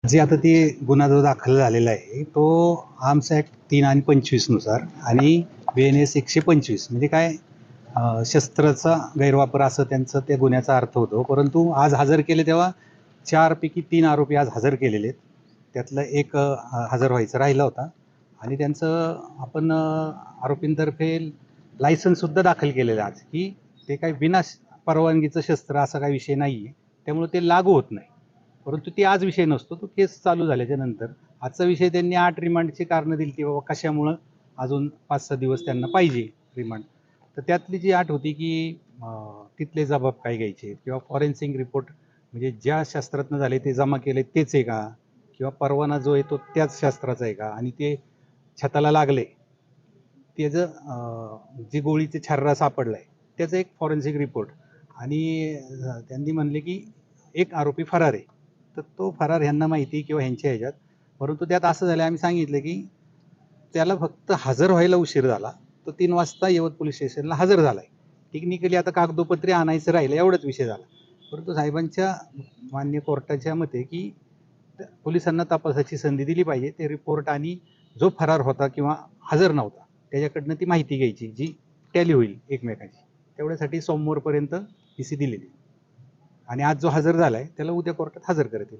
जे आता ते गुन्हा जो दाखल झालेला आहे तो आर्म्स ॲक्ट 3 आणि 25 नुसार आणि BNS 125 म्हणजे काय शस्त्राचा गैरवापर असं त्यांचं त्या गुन्ह्याचा अर्थ होतो. परंतु आज हजर केले तेव्हा 4 पैकी 3 आरोपी आज हजर केलेले आहेत. त्यातला एक हजर व्हायचा राहिला होता आणि त्यांचं आपण आरोपींतर्फे लायसन्ससुद्धा दाखल केलेलं आहे आज, की ते काही विना परवानगीचं शस्त्र असा काही विषय नाही आहे. त्यामुळे ते लागू होत नाही. परंतु ती आज विषय नसतो, तो केस चालू झाल्याच्या नंतर. आजचा विषय त्यांनी 8 रिमांडची कारणं दिली की बाबा कशामुळं अजून 5-6 दिवस त्यांना पाहिजे रिमांड. तर त्यातली जी अट होती की तिथले जबाब काय घ्यायचे किंवा फॉरेन्सिक रिपोर्ट म्हणजे ज्या शस्त्रातनं झाले ते जमा केले तेच आहे का, किंवा परवाना जो आहे तो त्याच शस्त्राचा आहे का, आणि ते छताला लागले त्याचं जी गोळीचे छर्रा सापडलाय त्याचं एक फॉरेन्सिक रिपोर्ट. आणि त्यांनी म्हणले की एक आरोपी फरार आहे. तर तो फरार ह्यांना माहिती किंवा ह्यांच्या ह्याच्यात. परंतु त्यात असं झालं, आम्ही सांगितलं की त्याला फक्त हजर व्हायला उशीर झाला. तो 3 वाजता यवत पोलीस स्टेशनला हजर झालाय. टेक्निकली आता कागदोपत्री आणायचं राहिलं एवढाच विषय झाला. परंतु साहेबांच्या मान्य कोर्टाच्या मते की पोलिसांना तपासाची संधी दिली पाहिजे. ते रिपोर्ट आणि जो फरार होता किंवा हजर नव्हता त्याच्याकडनं ती माहिती घ्यायची जी टॅली होईल एकमेकांची. तेवढ्यासाठी सोमवारपर्यंत PC दिलेली आणि आज जो हजर झालाय त्याला उद्या कोर्टात हजर करतील.